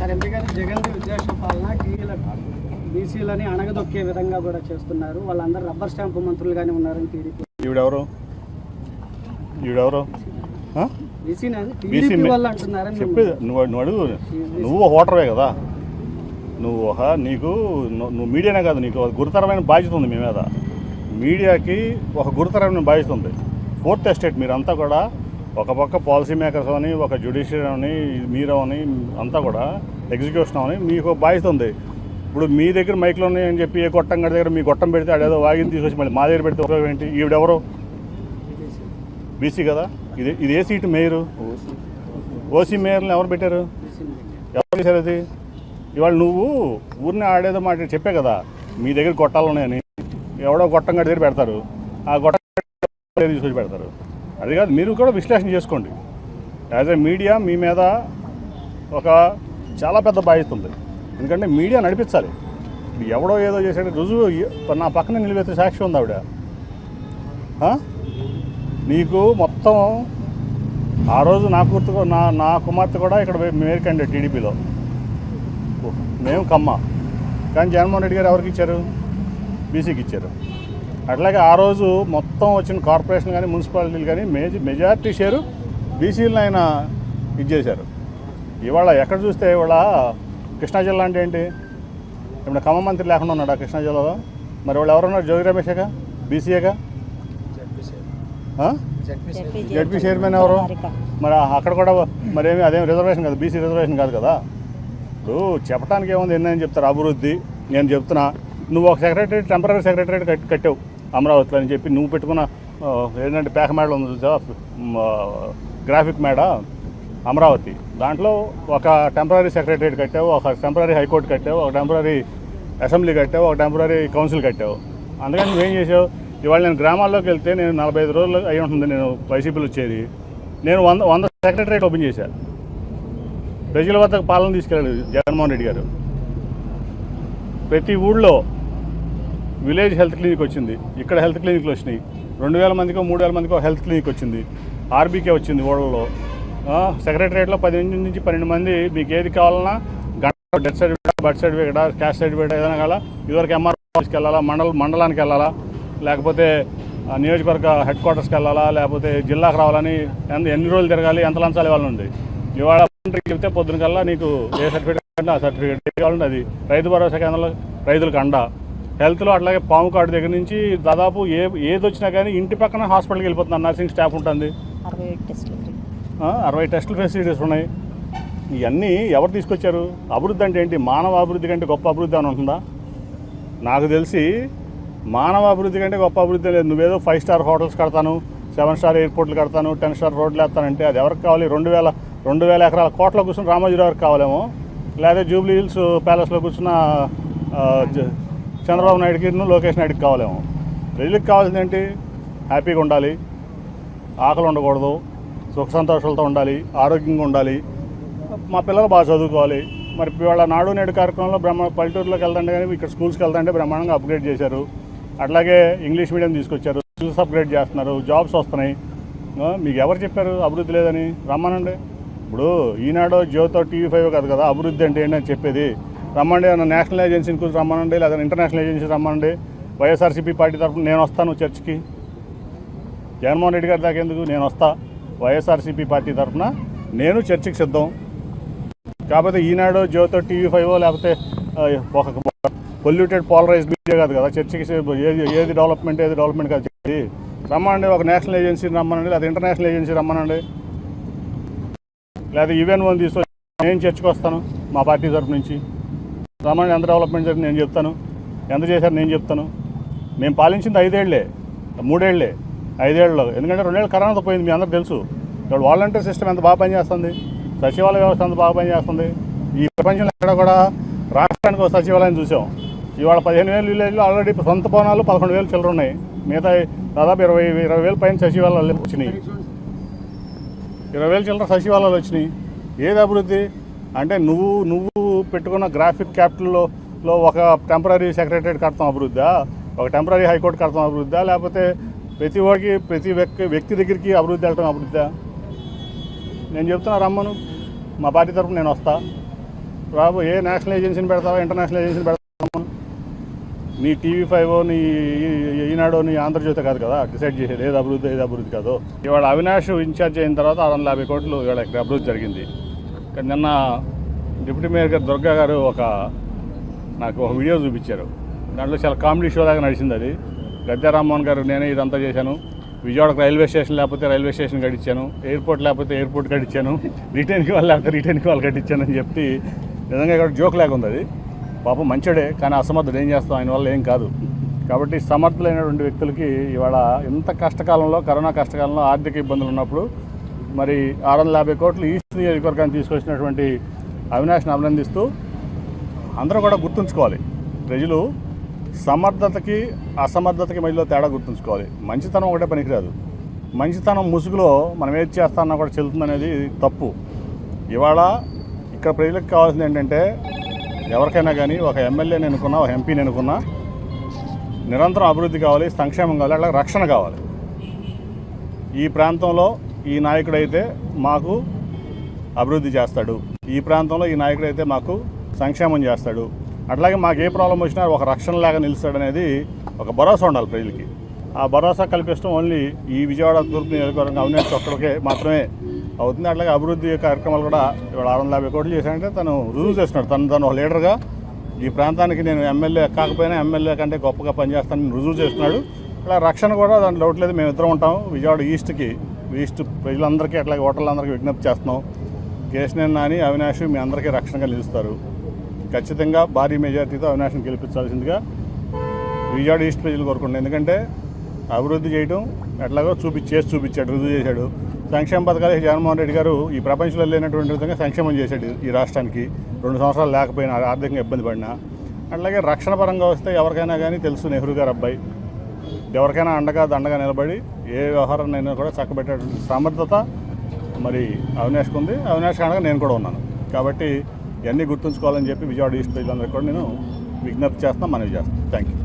Sir ఎందుకని జగన్ విద్వేష పాలన బీసీలని అణగదొక్కే విధంగా కూడా చేస్తున్నారు. వాళ్ళందరూ రబ్బర్ స్టాంపు మంత్రులుగానే ఉన్నారని టీడీపీ. ఈవిడెవరు టీడీపీ వాళ్ళు అంటున్నారని చెప్పేది నువ్వు అడుగు. నువ్వు ఓటర్వే కదా, నువ్వు మీడియానే కాదు, నీకు గురుతరమైన బాధ్యత ఉంది మీ మీద. మీడియాకి ఒక గురుతరమైన బాధ్యత ఉంది. ఫోర్త్ ఎస్టేట్ మీరంతా కూడా ఒక పక్క పాలసీ మేకర్స్ అని, ఒక జ్యుడిషియరీ అని, మీరు అని, అంతా కూడా ఎగ్జిక్యూషన్ అని మీకు బాధ్యత ఉంది. ఇప్పుడు మీ దగ్గర మైక్లో అని చెప్పి ఏ గొట్టం గడి దగ్గర మీ గొట్టం పెడితే అదేదో వాగిని తీసుకొచ్చి మళ్ళీ మా దగ్గర పెడితే ఉపయోగం ఏంటి? ఈవిడెవరు? బీసీ కదా. ఇది ఏ సీటు? మేయరు. ఓసీ మేయర్ని ఎవరు పెట్టారు? ఎవరు చేశారు అది? ఇవాళ నువ్వు ఊరిని ఆడేదో మాట చెప్పే కదా, మీ దగ్గర గొట్టాలు ఉన్నాయని. ఎవడో గొట్టం గడి దగ్గర పెడతారు, ఆ గొట్టం తీసుకొచ్చి పెడతారు. అది కాదు, మీరు కూడా విశ్లేషణ చేసుకోండి. యాజ్ ఏ మీడియా మీ మీద ఒక చాలా పెద్ద బాధ్యత ఉంది. ఎందుకంటే మీడియా నడిపించాలి. ఎవడో ఏదో చేసాడు రుజువు నా పక్కన నిలబెట్టే సాక్షి ఉంది ఆవిడ. నీకు మొత్తం ఆ రోజు నా కుమార్తె కూడా ఇక్కడ మేయర్ క్యాండిడేట్ టీడీపీలో, మేము కమ్మ. కానీ జగన్మోహన్ రెడ్డి గారు ఎవరికి ఇచ్చారు? బీసీకి ఇచ్చారు. అట్లాగే ఆ రోజు మొత్తం వచ్చిన కార్పొరేషన్ కానీ మున్సిపాలిటీలు కానీ మెజారిటీ షేరు బీసీలను ఆయన ఇచ్చేశారు. ఇవాళ ఎక్కడ చూస్తే ఇవాళ కృష్ణా జిల్లా అంటే ఏంటి? ఇప్పుడు ఖమ్మం మంత్రి లేకుండా ఉన్నాడు కృష్ణా జిల్లాలో. మరి వాళ్ళు ఎవరున్నారు? జోగి రమేషేగా, బీసీఏగా. జడ్పీ చైర్మన్ ఎవరు? మరి అక్కడ కూడా మరేమి అదేం రిజర్వేషన్ కాదు, బీసీ రిజర్వేషన్ కాదు కదా. ఇప్పుడు చెప్పడానికి ఏముంది, ఎన్నని చెప్తారు అభివృద్ధి. నేను చెప్తున్నా, నువ్వు ఒక సెక్రటరీ టెంపరీ సెక్రటరీ కట్టావు అమరావతిలో అని చెప్పి, నువ్వు పెట్టుకున్న ఏంటంటే పేక మేడ ఉంది చూసా, గ్రాఫిక్ మేడ అమరావతి, దాంట్లో ఒక టెంపరీ సెక్రటరీ కట్టావు, ఒక టెంపరీ హైకోర్టు కట్టావు, ఒక టెంపరీ అసెంబ్లీ కట్టావు, ఒక టెంపరీ కౌన్సిల్ కట్టావు. అందుకని నువ్వేం చేసావు? ఇవాళ నేను గ్రామాల్లోకి వెళ్తే నేను 45 రోజులు అయి ఉంటుంది నేను వైసీపీలో వచ్చేది. నేను 100 సెక్రటరేట్ ఓపెన్ చేశాను. ప్రజల వద్దకు పాలన తీసుకెళ్ళాడు జగన్మోహన్ రెడ్డి గారు. ప్రతి ఊళ్ళో విలేజ్ హెల్త్ క్లినిక్ వచ్చింది. ఇక్కడ హెల్త్ క్లినిక్లు వచ్చినాయి. 2000 మందికో 3000 మందికో హెల్త్ క్లినిక్ వచ్చింది. ఆర్బీకే వచ్చింది ఊళ్ళలో. సెక్రటరేట్లో 10 నుంచి 12 మంది మీకు ఏది కావాలన్నా గంట death certificate, birth certificate, caste certificate ఏదైనా కావాలా, ఇదివరకు ఎంఆర్ఓ ఆఫీస్కి వెళ్ళాలా, మండలానికి వెళ్ళాలా, లేకపోతే నియోజకవర్గ హెడ్ క్వార్టర్స్కి వెళ్ళాలా, లేకపోతే జిల్లాకు రావాలని ఎన్ని రోజులు తిరగాలి, ఎంత లంచాలు ఇవ్వాలని ఉంది. ఇవాళ చెప్తే పొద్దున కల్లా నీకు ఏ సర్టిఫికేట్ ఆ సర్టిఫికేట్ కావాలంటే అది. రైతు భరోసా కేంద్రంలో రైతులకు అండ. హెల్త్లో అట్లాగే పాము కార్డు దగ్గర నుంచి దాదాపు ఏది వచ్చినా కానీ ఇంటి పక్కన హాస్పిటల్కి వెళ్ళిపోతున్నారు. నర్సింగ్ స్టాఫ్ ఉంటుంది. 60 టెస్టులు ఫెసిలిటీస్ ఉన్నాయి. ఇవన్నీ ఎవరు తీసుకొచ్చారు? అభివృద్ధి అంటే ఏంటి? మానవ అభివృద్ధి కంటే గొప్ప అభివృద్ధి అని ఉంటుందా? నాకు తెలిసి మానవ అభివృద్ధి కంటే గొప్ప అభివృద్ధి లేదు. నువ్వేదో 5 స్టార్ హోటల్స్ కడతాను, 7 స్టార్ ఎయిర్పోర్ట్లు కడతాను, 10 స్టార్ రోడ్లు వేస్తానంటే అది ఎవరికి కావాలి? 2000 ఎకరాల కోట్ల కూర్చుని రామోజీరావు గారికి కావాలేమో, లేదా జూబ్లీ హిల్స్ ప్యాలెస్లో కూర్చున్న చంద్రబాబు నాయుడుకి, లోకేష్ నాయుడుకి కావాలేమో. ప్రజలకు కావాల్సింది ఏంటి? హ్యాపీగా ఉండాలి, ఆకలి ఉండకూడదు, సుఖ సంతోషాలతో ఉండాలి, ఆరోగ్యంగా ఉండాలి, మా పిల్లలు బాగా చదువుకోవాలి. మరి ఇవాళ నాడు నేడు కార్యక్రమంలో పల్లెటూరులోకి వెళ్తుంటే కానీ ఇక్కడ స్కూల్స్కి వెళ్తుంటే బ్రహ్మాండంగా అప్గ్రేడ్ చేశారు. అట్లాగే ఇంగ్లీష్ మీడియం తీసుకొచ్చారు, స్కూల్స్ అప్గ్రేడ్ చేస్తున్నారు, జాబ్స్ వస్తున్నాయి. మీకు ఎవరు చెప్పారు అభివృద్ధి లేదని? రమ్మనండి. ఇప్పుడు ఈనాడో జియోతో TV5 కాదు కదా అభివృద్ధి అంటే ఏంటని చెప్పేది. రమ్మండి, నేషనల్ ఏజెన్సీని కూర్చొని రమ్మనండి, లేదా ఇంటర్నేషనల్ ఏజెన్సీ రమ్మనండి. వైఎస్ఆర్సీపీ పార్టీ తరఫున నేను వస్తాను చర్చ్కి. జగన్మోహన్ రెడ్డి గారి దాకా ఎందుకు? నేను వస్తా. వైఎస్ఆర్సీపీ పార్టీ తరఫున నేను చర్చికి సిద్ధం. కాకపోతే ఈనాడు జియోతో TV5 లేకపోతే ఒక పొల్యూటెడ్ పోలరైజ్డ్ మీడియా కాదు కదా చర్చికి. ఏది డెవలప్మెంట్ కాదు చెప్పి రమ్మనండి. ఒక నేషనల్ ఏజెన్సీని రమ్మనండి, లేదా ఇంటర్నేషనల్ ఏజెన్సీ రమ్మనండి, లేదా UN1 తీసుకొచ్చి నేను చర్చకు వస్తాను మా పార్టీ తరఫు నుంచి. రమ్మని ఎంత డెవలప్మెంట్ జరిగింది నేను చెప్తాను, ఎంత చేశారు నేను చెప్తాను. మేము పాలించింది 5 ఏళ్లే, 3 ఏళ్లే, 5 ఏళ్ళలో. ఎందుకంటే 2 ఏళ్ళు కరోనాతో పోయింది, మీ అందరూ తెలుసు. ఇప్పుడు వాలంటీర్ సిస్టమ్ ఎంత బాగా పనిచేస్తుంది, సచివాలయ వ్యవస్థ ఎంత బాగా పనిచేస్తుంది. ఈ ప్రపంచంలో ఎక్కడ కూడా రాష్ట్రానికి ఒక సచివాలయం చూసాం. ఇవాళ 15,000 విలేజ్లో ఆల్రెడీ సొంత భవనాలు 11,000 చిల్లర ఉన్నాయి. మిగతా దాదాపు 20,000 పైన సచివాలయాలు వచ్చినాయి. 20,000 చిల్లర సచివాలయాలు వచ్చినాయి. ఏది అభివృద్ధి అంటే? నువ్వు పెట్టుకున్న గ్రాఫిక్ క్యాపిటల్లో ఒక టెంపరీ సెక్రటరేట్ కడతాం అభివృద్ధా, ఒక టెంపరీ హైకోర్టు కడతాం అభివృద్ధా, లేకపోతే ప్రతి వ్యక్తి దగ్గరికి అభివృద్ధి వెళ్ళటం అభివృద్ధా? నేను చెప్తున్నా రమ్మను, మా పార్టీ తరఫున నేను వస్తా. బాబు ఏ నేషనల్ ఏజెన్సీని పెడతావా, ఇంటర్నేషనల్ ఏజెన్సీని పెడతావా? నీ టీవీ5 నీ ఈనాడు నీ ఆంధ్రజ్యోతి కాదు కదా డిసైడ్ చేసేది ఏది అభివృద్ధి కాదు. ఇవాళ అవినాష్ ఇన్ఛార్జ్ అయిన తర్వాత 650 కోట్లు ఇవాళ ఇక్కడ అభివృద్ధి జరిగింది. కానీ నిన్న డిప్యూటీ మేయర్ గారు దుర్గా గారు నాకు ఒక వీడియో చూపించారు. దాంట్లో చాలా కామెడీ షో లాగా నడిచింది. అది గద్దె రామ్మోహన్ గారు నేనే ఇదంతా చేశాను, విజయవాడకు రైల్వే స్టేషన్ లేకపోతే రైల్వే స్టేషన్ కట్టించాను, ఎయిర్పోర్ట్ లేకపోతే ఎయిర్పోర్ట్ కట్టించాను, రిటర్న్కి వాళ్ళు లేకపోతే రిటర్న్కి వాళ్ళు కట్టించాను అని చెప్పి నిజంగా ఇక్కడ జోక్ లాగా ఉంది. అది పాపం మంచోడే, కానీ అసమర్థుడు ఏం చేస్తాం, ఆయన వల్ల ఏం కాదు. కాబట్టి సమర్థులైనటువంటి వ్యక్తులకి ఇవాళ ఇంత కష్టకాలంలో, కరోనా కష్టకాలంలో ఆర్థిక ఇబ్బందులు ఉన్నప్పుడు మరి 650 కోట్లు ఈస్ట్ నియోజకవర్గాన్ని తీసుకొచ్చినటువంటి అవినాష్ని అభినందిస్తూ అందరూ కూడా గుర్తుంచుకోవాలి. ప్రజలు సమర్థతకి అసమర్థతకి మధ్యలో తేడా గుర్తుంచుకోవాలి. మంచితనం ఒకటే పనికిరాదు. మంచితనం ముసుగులో మనం ఏది చేస్తామన్నా కూడా చెల్లుతుందనేది తప్పు. ఇవాళ ఇక్కడ ప్రజలకు కావాల్సింది ఏంటంటే ఎవరికైనా కానీ ఒక ఎమ్మెల్యేని ఎన్నుకున్నా, ఒక ఎంపీని ఎన్నుకున్నా నిరంతరం అభివృద్ధి కావాలి, సంక్షేమం కావాలి, అట్లా రక్షణ కావాలి. ఈ ప్రాంతంలో ఈ నాయకుడైతే మాకు అభివృద్ధి చేస్తాడు, ఈ ప్రాంతంలో ఈ నాయకుడైతే మాకు సంక్షేమం చేస్తాడు, అట్లాగే మాకు ఏ ప్రాబ్లం వచ్చినా ఒక రక్షణలాగా నిలుస్తాడనేది ఒక భరోసా ఉండాలి ప్రజలకి. ఆ భరోసా కల్పించడం ఓన్లీ ఈ విజయవాడ తూర్పు నియోజకవర్గం అవినాష్ ఒక్కడికే మాత్రమే అవుతుంది. అట్లాగే అభివృద్ధి కార్యక్రమాలు కూడా ఇవాళ 650 కోట్లు చేశాడంటే తను రుజువు చేస్తున్నాడు. తను ఒక లీడర్గా ఈ ప్రాంతానికి నేను ఎమ్మెల్యే కాకపోయినా ఎమ్మెల్యే కంటే గొప్పగా పనిచేస్తానని రుజువు చేస్తున్నాడు. అలా రక్షణ కూడా దాంట్లో డౌట్ లేదు. మేము ఇద్దరం ఉంటాం. విజయవాడ ఈస్ట్ ప్రజలందరికీ అట్లాగే ఓటర్లందరికీ విజ్ఞప్తి చేస్తున్నాం. కేశినేని నాని, అవినాష్ మీ అందరికీ రక్షణగా నిలుస్తారు. ఖచ్చితంగా భారీ మెజార్టీతో అవినాష్ని గెలిపించాల్సిందిగా విజయవాడ ఈస్ట్ ప్రజలు కోరుకుంటున్నాను. ఎందుకంటే అభివృద్ధి చేయడం ఎట్లాగో చూపించాడు, రుజువు చేశాడు. సంక్షేమ పథకాలు జగన్మోహన్ రెడ్డి గారు ఈ ప్రపంచంలో లేనటువంటి విధంగా సంక్షేమం చేశాడు ఈ రాష్ట్రానికి. 2 సంవత్సరాలు లేకపోయినా, ఆర్థికంగా ఇబ్బంది పడినా. అట్లాగే రక్షణ పరంగా వస్తే ఎవరికైనా కానీ తెలుసు, నెహ్రూ గారు అబ్బాయి ఎవరికైనా అండగా దండగా నిలబడి ఏ వ్యవహారాన్నైనా కూడా చక్కబెట్టేటువంటి సమర్థత మరి అవినాష్కి ఉంది. అవినాష్ అండగా నేను కూడా ఉన్నాను. కాబట్టి ఇవన్నీ గుర్తుంచుకోవాలని చెప్పి విజయవాడ ఈస్ట్ ప్రజలందరికీ కూడా నేను విజ్ఞప్తి చేస్తాను, మనవి చేస్తాను. Thank you.